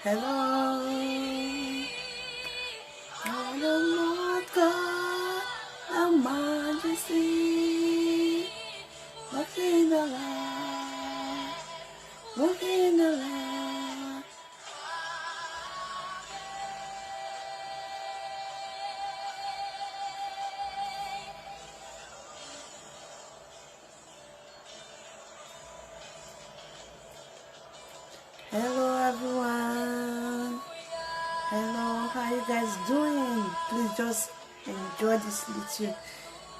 Hello, I the Lord God, the Majesty, walking in the light, walking in the light. Hello everyone. Hello, how you guys doing? Please just enjoy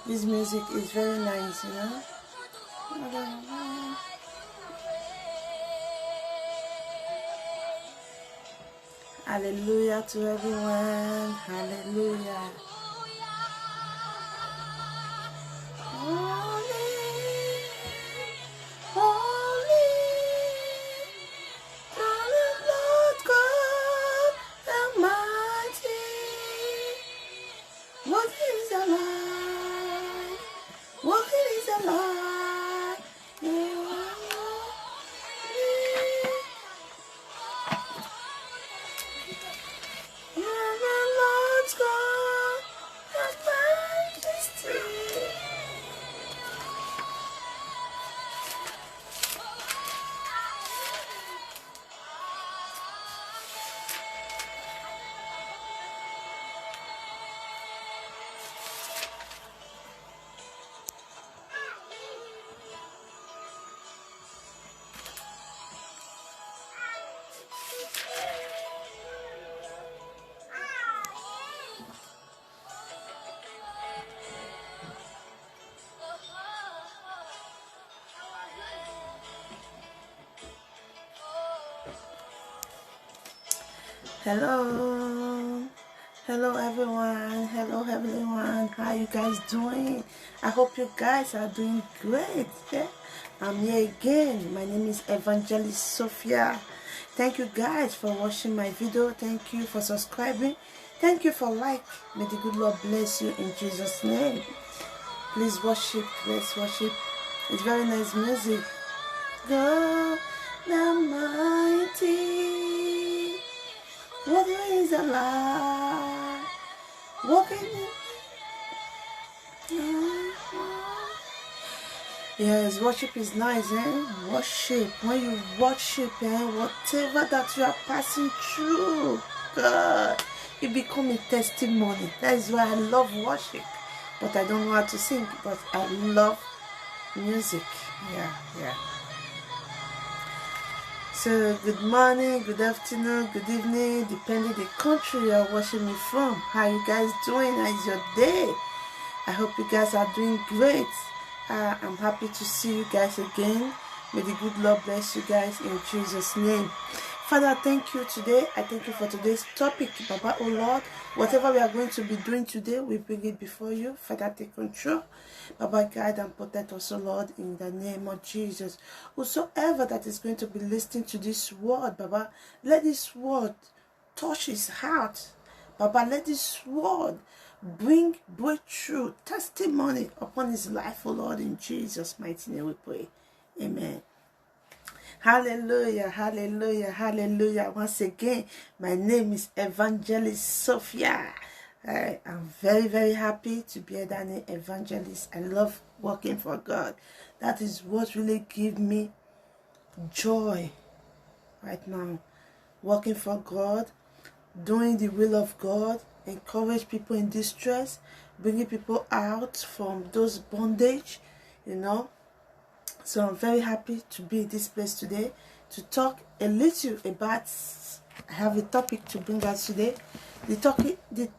this music is very nice, you know. Hallelujah to everyone. Hallelujah. Holy, holy, to the Lord God Almighty. What is the light? What is the light? You are the Lord God Almighty. Hello everyone. Hello everyone. How you guys doing? I hope you guys are doing great. Yeah? I'm here again. My name is Evangelist Sophia. Thank you guys for watching my video. Thank you for subscribing. Thank you for like. May the good Lord bless you in Jesus' name. Please worship. Let's worship. It's very nice music. God Almighty, what is a lie? Walking in. Yes, worship is nice, eh? Worship. When you worship, whatever that you are passing through, God, it becomes a testimony. That is why I love worship. But I don't know how to sing, but I love music. Yeah. So, good morning, good afternoon, good evening, depending the country you are watching me from. How you guys doing? How is your day? I hope you guys are doing great. I'm happy to see you guys again. May the good Lord bless you guys in Jesus' name. Father, thank you today. I thank you for today's topic, Baba, oh Lord. Whatever we are going to be doing today, we bring it before you. Father, take control. Baba, guide and protect us, oh Lord, in the name of Jesus. Whosoever that is going to be listening to this word, Baba, let this word touch his heart. Baba, let this word bring breakthrough, testimony upon his life, oh Lord, in Jesus' mighty name we pray. Amen. Hallelujah, hallelujah, hallelujah. Once again, my name is Evangelist Sophia. I'm very, very happy to be an evangelist. I love working for God. That is what really gives me joy right now. Working for God, doing the will of God, encourage people in distress, bringing people out from those bondage, you know. So I'm very happy to be in this place today to talk a little about. I have a topic to bring us today. The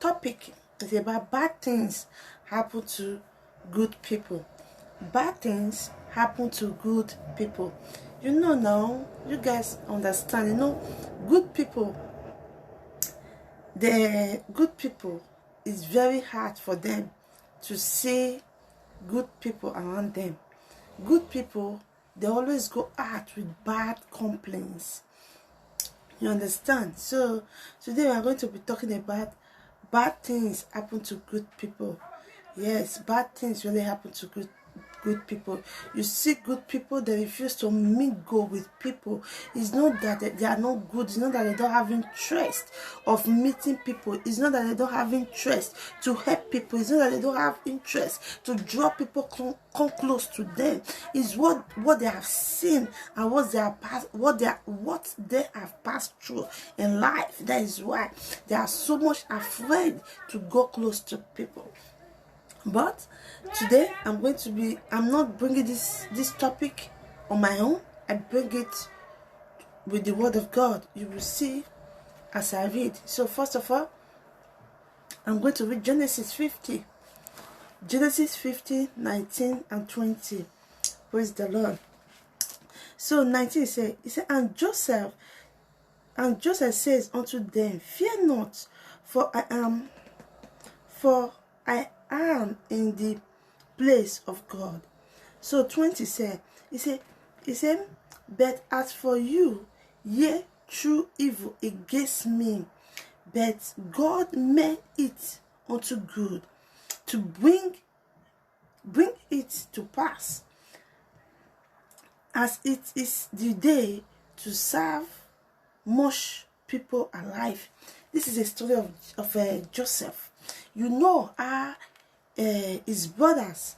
topic is about bad things happen to good people. Bad things happen to good people. You know now, you guys understand. You know, good people. The good people, it's very hard for them to see good people around them. Good people, they always go out with bad complaints. You understand? So today we are going to be talking about bad things happen to good people. Yes, bad things really happen to good good people. You see good people, they refuse to mingle with people. It's not that they are not good. It's not that they don't have interest of meeting people. It's not that they don't have interest to help people. It's not that they don't have interest to draw people come close to them. It's what they have seen and what they have passed through in life. That is why they are so much afraid to go close to people. But today I'm not bringing this topic on my own. I bring it with the word of God. You will see as I read. So first of all, I'm going to read Genesis 50. Genesis 50, 19 and 20. Praise the Lord. So 19 says, and Joseph says unto them, fear not, for I am in the place of God. So 20 said, he said, but as for you, ye true evil against me, but God made it unto good, to bring it to pass, as it is the day to serve much people alive. This is a story of Joseph. You know how his brothers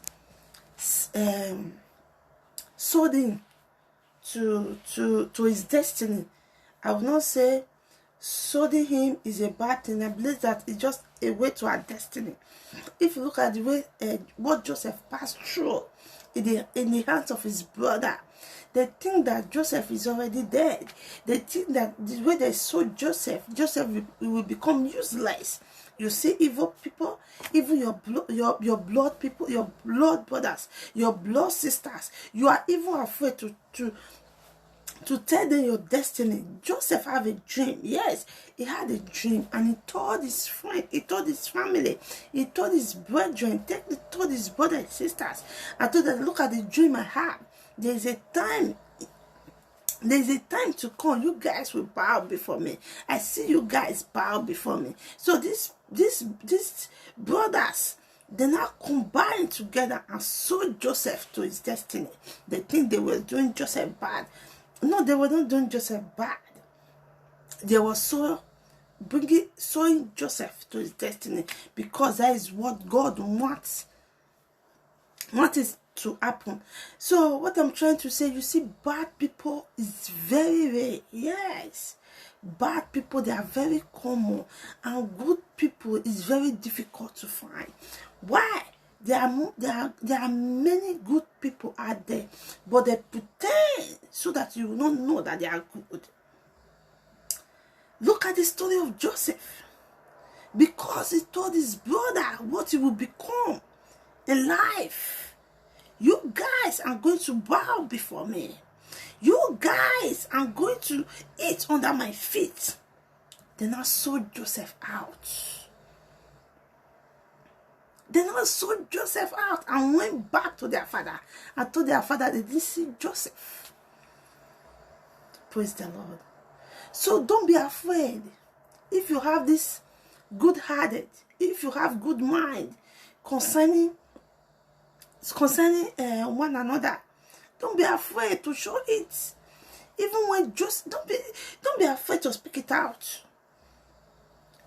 sold him to his destiny. I will not say solding him is a bad thing. I believe that it's just a way to our destiny. If you look at the way what Joseph passed through in the hands of his brother, they think that Joseph is already dead. They think that the way they sold Joseph will become useless. You see, evil people, even your blood people, your blood brothers, your blood sisters, you are even afraid to tell them your destiny. Joseph had a dream. Yes, he had a dream, and he told his friend, he told his family, he told his brethren, he told his brothers and sisters. I told them, look at the dream I had. There's a time to come. You guys will bow before me. I see you guys bow before me. So these brothers, they now combine together and sold Joseph to his destiny. They think they were doing Joseph bad. No, they were not doing Joseph bad. They were sowing Joseph to his destiny, because that is what God wants. What is to happen? So what I'm trying to say, you see, bad people is very rare. Yes, bad people, they are very common, and good people is very difficult to find. Why? There are many good people out there, but they pretend so that you will not know that they are good. Look at the story of Joseph. Because he told his brother what he will become in life. You guys are going to bow before me. You guys are going to eat under my feet. Then I sold Joseph out. They now sold Joseph out and went back to their father and told their father they didn't see Joseph. Praise the Lord. So don't be afraid. If you have this good-hearted, if you have good mind concerning one another, don't be afraid to show it. Even when don't be afraid to speak it out.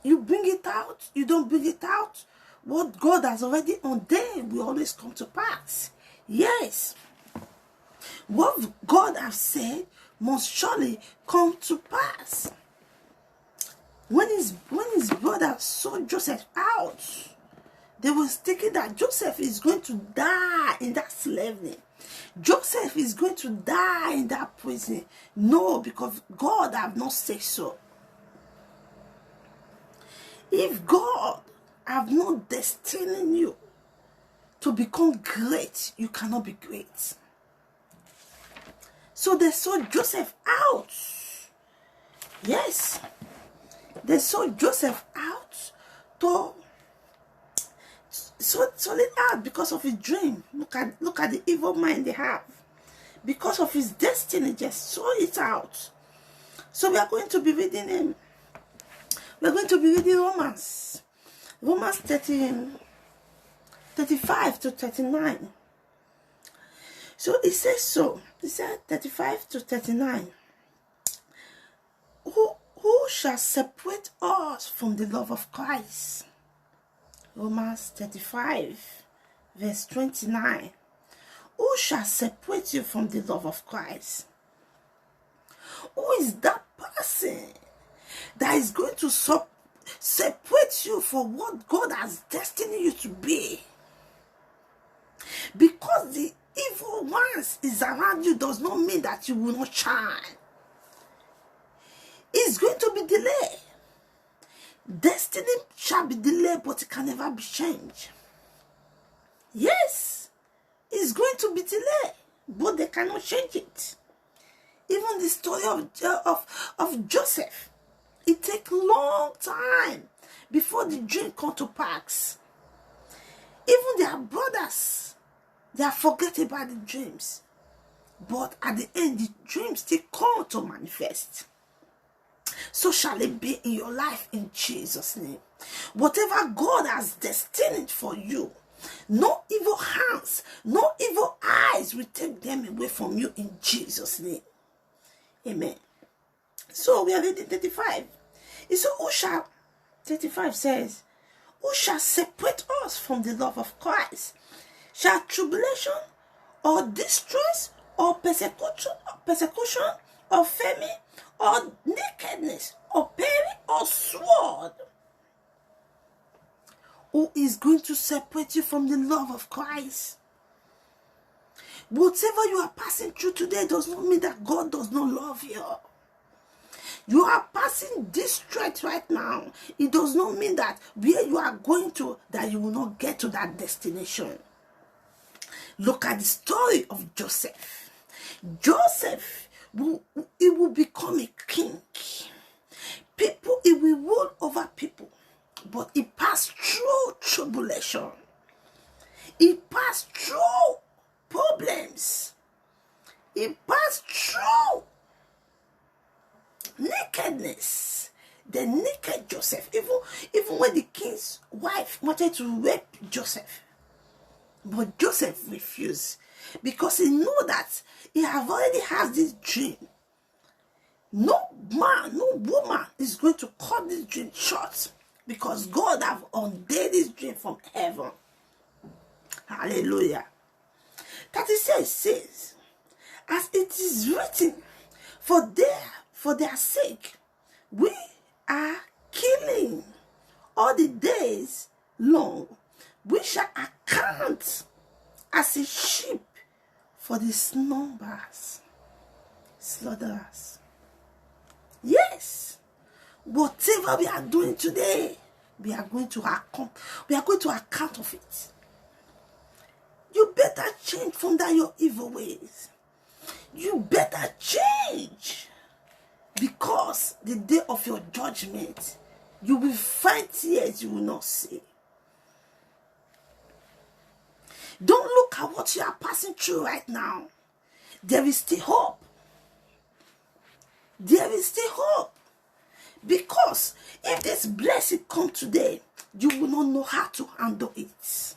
You bring it out, you don't bring it out. What God has already ordained will always come to pass. Yes. What God has said must surely come to pass. When his brothers saw Joseph out, they were thinking that Joseph is going to die in that slavery. Joseph is going to die in that prison. No, because God have not said so. If God have not destined you to become great, you cannot be great. So they saw Joseph out. Yes. They saw Joseph out to sold it out because of his dream. Look at the evil mind they have. Because of his destiny, just sold it out. So we are going to be reading him. We are going to be reading Romans 35 to 39. So it says so. It said 35 to 39. Who shall separate us from the love of Christ? Romans 35, verse 29. Who shall separate you from the love of Christ? Who is that person that is going to separate you from what God has destined you to be? Because the evil ones is around you does not mean that you will not shine. It's going to be delayed. Destiny shall be delayed, but it can never be changed. Yes, it's going to be delayed, but they cannot change it. Even the story of Joseph, it takes a long time before the dream come to pass. Even their brothers, they are forget about the dreams, but at the end, the dreams still come to manifest. So shall it be in your life in Jesus' name. Whatever God has destined for you, no evil hands, no evil eyes will take them away from you in Jesus' name. Amen. So we are reading 35. So who shall, 35 says, who shall separate us from the love of Christ? Shall tribulation or distress or persecution or famine or nakedness or peril or sword? Who is going to separate you from the love of Christ? Whatever you are passing through today does not mean that God does not love you. You are passing distress right now. It does not mean that where you are going to, that you will not get to that destination. Look at the story of Joseph. Joseph, he will become a king. People, he will rule over people. But he passed through tribulation. He passed through problems. He passed through nakedness. The naked Joseph. Even when the king's wife wanted to rape Joseph. But Joseph refused. Because he knew that he have already had this dream. No man, no woman is going to cut this dream short. Because God have ordained this dream from heaven. Hallelujah. 36 says, as it is written, for their sake, we are killing all the days long. We shall account as a sheep for the slumbers, slaughterers. Yes, whatever we are doing today, we are going to account of it. You better change from that your evil ways. You better change. Because the day of your judgment, you will find tears you will not see. Don't look at what you are passing through right now. There is still hope. There is still hope. Because if this blessing comes today, you will not know how to handle it.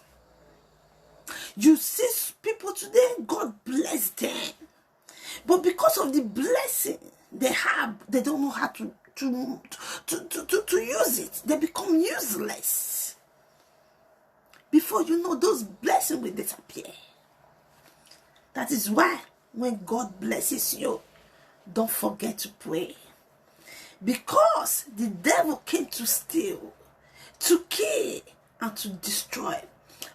You see people today, God bless them. But because of the blessing they have, they don't know how to use it. They become useless. Before you know, those blessings will disappear. That is why when God blesses you, don't forget to pray. Because the devil came to steal, to kill, and to destroy.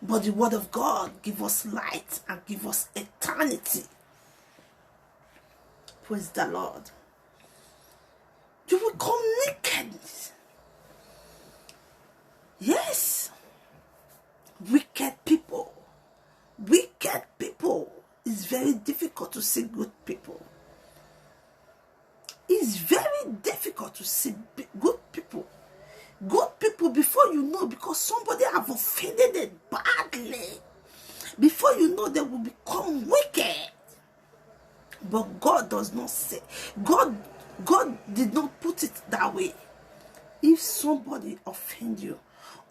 But the word of God gives us light and gives us eternity. Praise the Lord. You will come naked. Yes. Wicked people. Wicked people. It's very difficult to see good people. It's very difficult to see good people. Good people, before you know, because somebody have offended it badly, before you know, they will become wicked. But God does not say. God did not put it that way. If somebody offend you,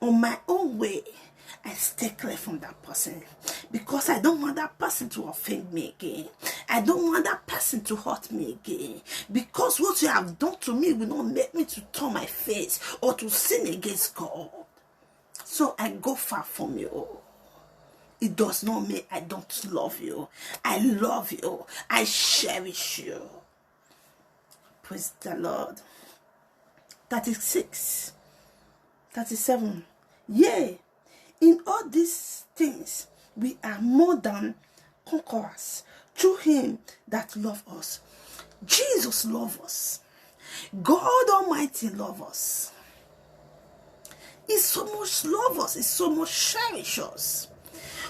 on my own way, I stay clear from that person, because I don't want that person to offend me again. I don't want that person to hurt me again, because what you have done to me will not make me to turn my face or to sin against God. So I go far from you. It does not mean I don't love you. I love you. I cherish you. Praise the Lord. 36, 37. Yea, in all these things we are more than conquerors through him that loved us. Jesus loves us. God Almighty loves us. He so much loves us. He so much cherishes us.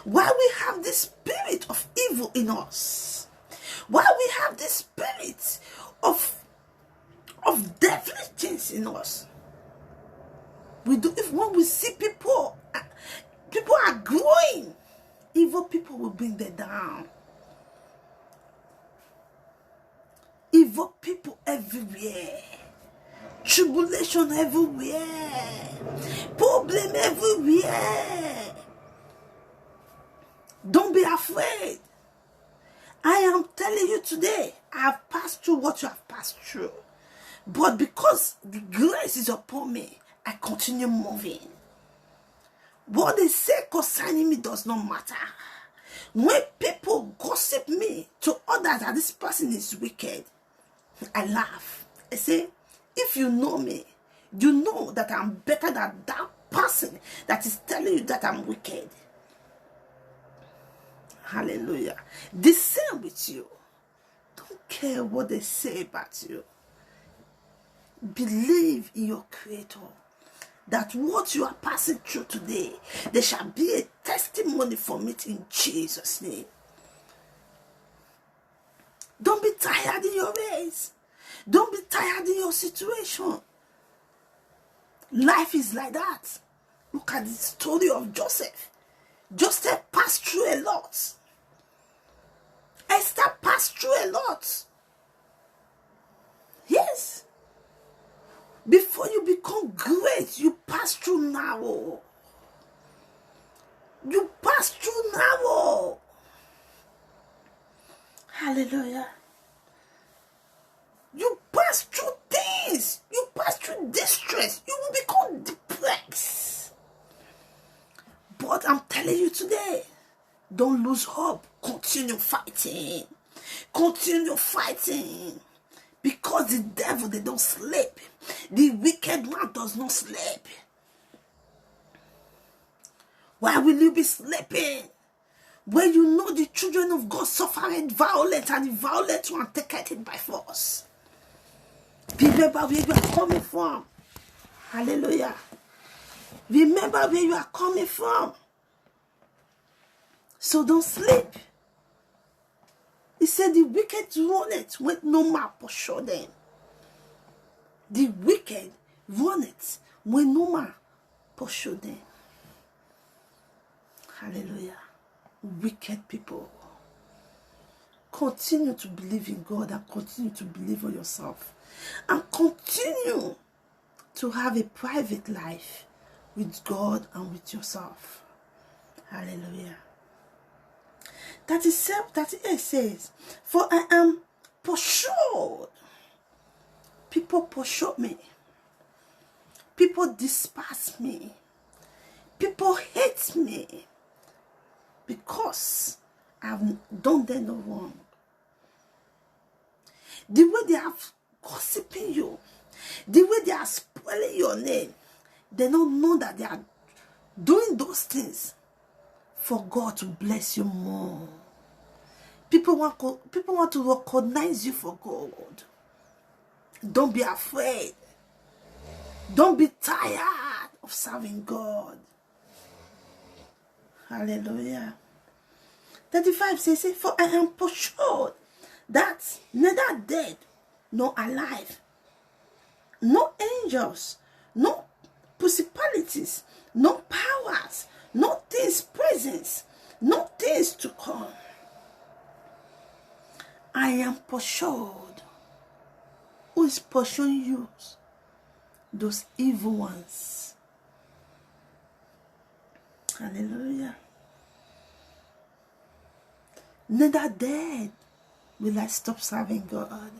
While we have the spirit of evil in us, while we have the spirit of devilish things in us, we do. If when we see people are growing, evil people will bring them down. Evil people everywhere, tribulation everywhere, problem everywhere. Don't be afraid. I am telling you today, I have passed through what you have passed through. But because the grace is upon me, I continue moving. What they say concerning me does not matter. When people gossip me to others that this person is wicked, I laugh. I say, if you know me, you know that I'm better than that person that is telling you that I'm wicked. Hallelujah. The same with you. Don't care what they say about you. Believe in your Creator, that what you are passing through today, there shall be a testimony from it in Jesus' name. Don't be tired in your ways. Don't be tired in your situation. Life is like that. Look at the story of Joseph. Joseph passed through a lot. Esther passed through a lot. Yes. Before you become great, you pass through narrow. You pass through narrow. Hallelujah. You pass through things. You pass through distress. You will become depressed. But I'm telling you today, don't lose hope. Continue fighting. Continue fighting. Because the devil, they don't sleep. The wicked one does not sleep. Why will you be sleeping? When you know the children of God suffered violence, and the violent one take it by force. Remember where you are coming from. Hallelujah. Remember where you are coming from. So don't sleep. He said the wicked run it when no man pursue them. The wicked run it when no man pursue them. Hallelujah. Wicked people. Continue to believe in God and continue to believe in yourself. And continue to have a private life with God and with yourself. Hallelujah. 38 says, for I am pursued. People pursue me. People despise me. People hate me. Because I have done them no wrong. The way they are gossiping you, the way they are spoiling your name, they don't know that they are doing those things for God to bless you more. People want to recognize you for God. Don't be afraid. Don't be tired of serving God. Hallelujah. 35 says, for I am pursued that neither dead nor alive, no angels, no principalities, no powers, no things present, no things to come. I am pursued. Who is pursuing you? Those evil ones. Hallelujah. Neither dead will I stop serving God.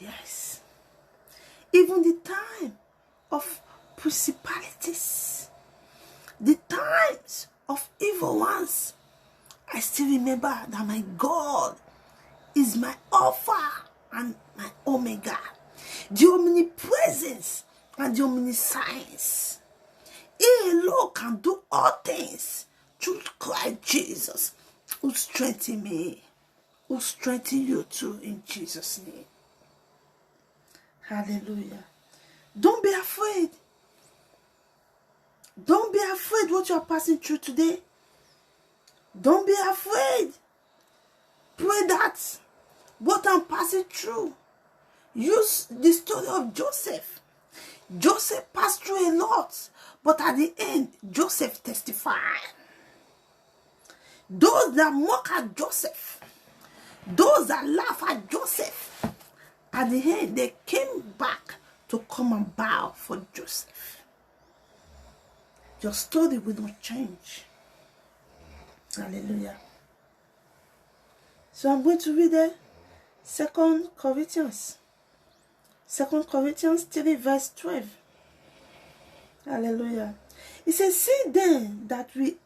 Yes. Even the time of principalities, the times of evil ones, I still remember that my God is my Alpha and my Omega, the omnipresence and the omniscience. He alone can do all things through Christ Jesus, who strengthen me, who strengthen you too, in Jesus' name. Hallelujah. Don't be afraid. Don't be afraid what you are passing through today. Don't be afraid. Pray that what I'm passing through. Use the story of Joseph. Joseph passed through a lot, but at the end, Joseph testified. Those that mock at Joseph, those that laugh at Joseph, at the end, they came back to come and bow for Joseph. Your story will not change. Hallelujah. So I'm going to read it. 2 Corinthians 3 verse 12. Hallelujah. It says, see then that we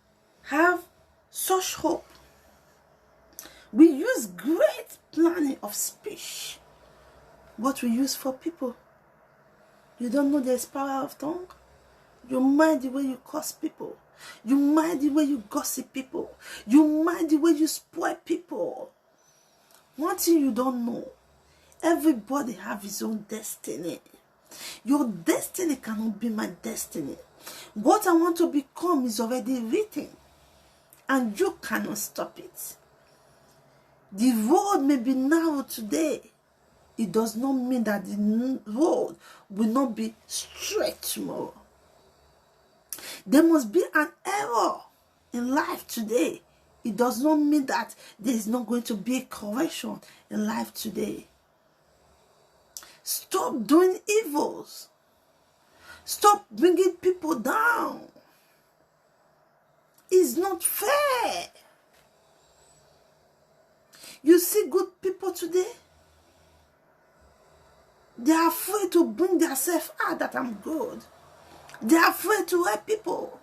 have such hope. We use great planning of speech. What we use for people. You don't know there's power of tongue. You mind the way you curse people. You mind the way you gossip people. You mind the way you spoil people. One thing you don't know, everybody have his own destiny. Your destiny cannot be my destiny. What I want to become is already written, and you cannot stop it. The road may be narrow today. It does not mean that the road will not be straight tomorrow. There must be an error in life today. It does not mean that there is not going to be a correction in life today. Stop doing evils. Stop bringing people down. It's not fair. You see good people today, they are afraid to bring themselves out that I'm good. They are afraid to help people.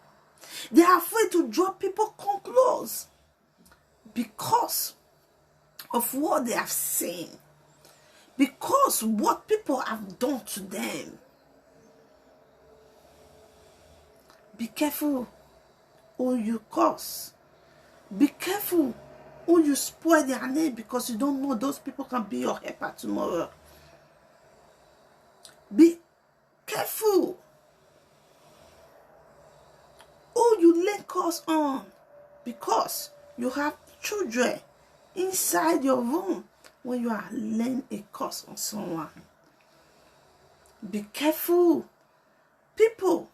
They are afraid to draw people come close because of what they have seen. Because what people have done to them. Be careful who you curse. Be careful who you spoil their name, because you don't know those people can be your helper tomorrow. Be careful who you lay curse on, because you have children inside your room when you are laying a curse on someone. Be careful people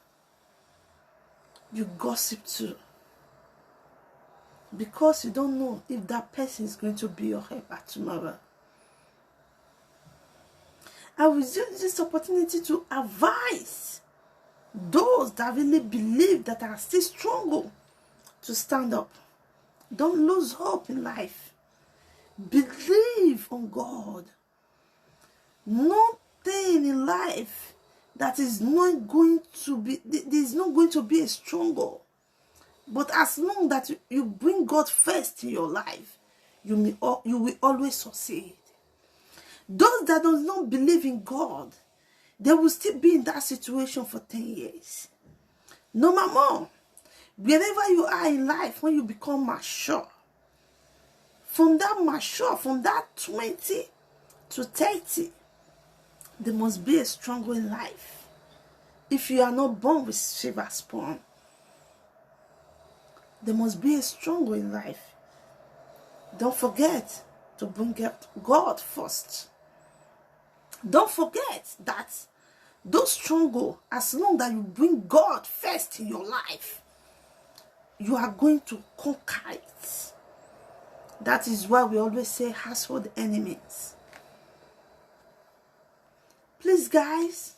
you gossip to, because you don't know if that person is going to be your helper tomorrow. I will use this opportunity to advise those that really believe, that are still strong, to stand up. Don't lose hope in life. Believe on God. Nothing in life that is not going to be, there is not going to be a struggle. But as long that you bring God first in your life, you will always succeed. Those that do not believe in God, they will still be in that situation for 10 years. No matter, wherever you are in life, when you become mature, from that 20 to 30, there must be a struggle in life. If you are not born with silver spoon, there must be a struggle in life. Don't forget to bring God first. Don't forget that those struggle, as long that you bring God first in your life, you are going to conquer it. That is why we always say household enemies. Please, guys,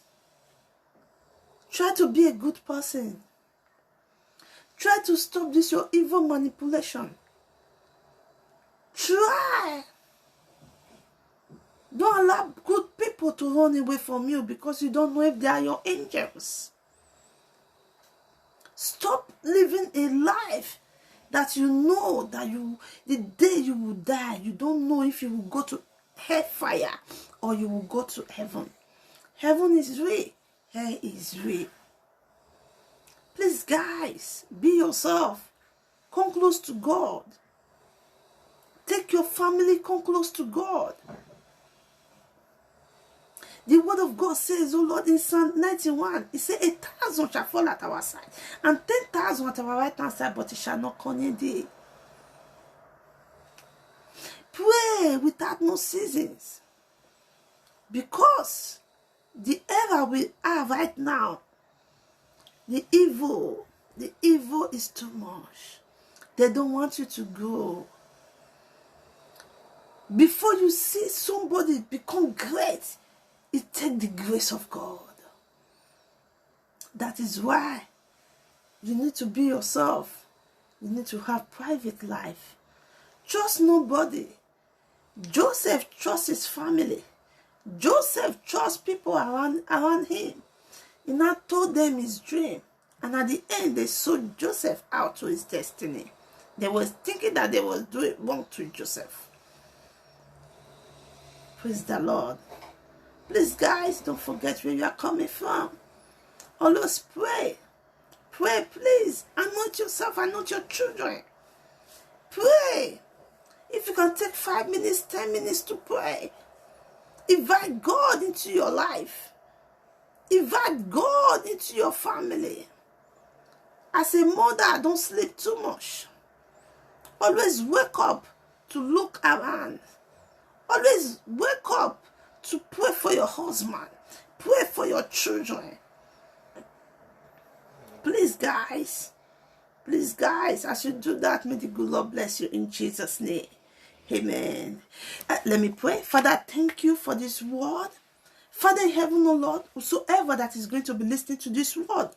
Try to be a good person. Try to stop this your evil manipulation. Try. Don't allow good people to run away from you because you don't know if they are your angels. Stop living a life that you know that the day you will die, you don't know if you will go to hellfire or you will go to heaven. Heaven is real. Hell is real. Please, guys, be yourself. Come close to God. Take your family, come close to God. The word of God says, oh Lord, in Psalm 91, it says, 1,000 shall fall at our side, and 10,000 at our right hand side, but it shall not come near thee. Pray without no seasons. Because the era we are right now, the evil is too much. They don't want you to grow. Before you see somebody become great, it takes the grace of God. That is why you need to be yourself. You need to have private life. Trust nobody. Joseph trusts his family. Joseph trusts people around him. He now told them his dream. And at the end, they sold Joseph out to his destiny. They were thinking that they were doing wrong to Joseph. Praise the Lord. Please, guys, don't forget where you are coming from. Always pray. Pray, please. Anoint yourself, anoint your children. Pray. If you can take 5 minutes, 10 minutes to pray. Invite God into your life. Invite God into your family. As a mother, don't sleep too much. Always wake up to look around. Always wake up to pray for your husband. Pray for your children. Please, guys, as you do that, may the good Lord bless you in Jesus' name. Amen. Let me pray. Father, thank you for this word. Father in heaven, oh Lord, whosoever that is going to be listening to this word,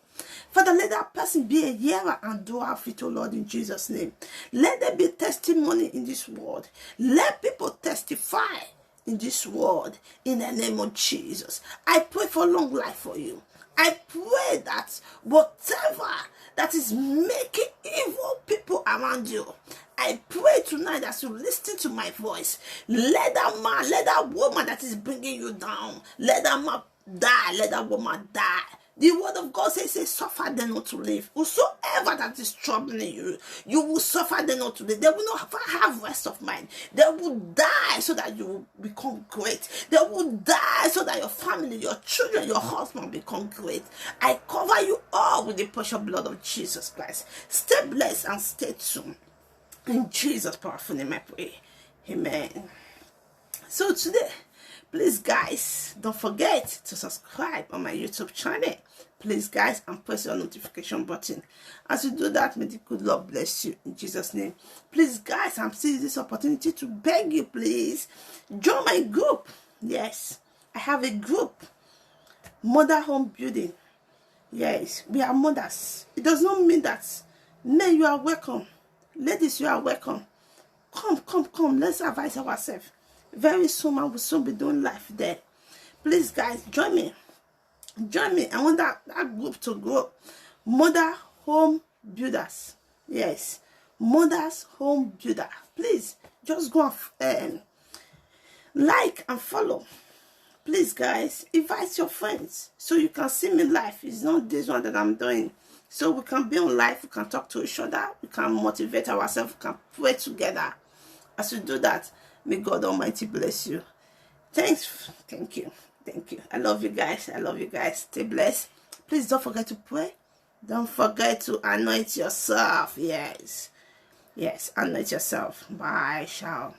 Father, let that person be a hearer and doer of it, oh Lord, in Jesus' name. Let there be testimony in this word. Let people testify in this word, in the name of Jesus. I pray for long life for you. I pray that whatever that is making evil people around you, I pray tonight as you listen to my voice, let that man, let that woman that is bringing you down, let that man die, let that woman die. The word of God says, suffer them not to live. Whosoever that is troubling you, you will suffer them not to live. They will not have rest of mind. They will die so that you will become great. They will die so that your family, your children, your husband become great. I cover you all with the precious blood of Jesus Christ. Stay blessed and stay tuned. In Jesus' powerful name I pray. Amen. So today, please, guys, don't forget to subscribe on my YouTube channel. Please, guys, and press your notification button. As you do that, may the good Lord bless you in Jesus' name. Please, guys, I'm seeing this opportunity to beg you, please, join my group. Yes, I have a group, Mother Home Building. Yes, we are mothers. It does not mean that men, you are welcome. Ladies, you are welcome. Come. Let's advise ourselves. Very soon, I will soon be doing life there. Please, guys, join me. I want that group to grow. Mother Home Builders. Yes, Mother's Home Builder. Please, just go and like and follow. Please, guys, invite your friends so you can see me live. It's not this one that I'm doing. So we can be on live, we can talk to each other, we can motivate ourselves, we can pray together. As we do that, may God Almighty bless you. Thank you. I love you guys. Stay blessed. Please don't forget to pray. Don't forget to anoint yourself. Yes, anoint yourself. Bye, ciao.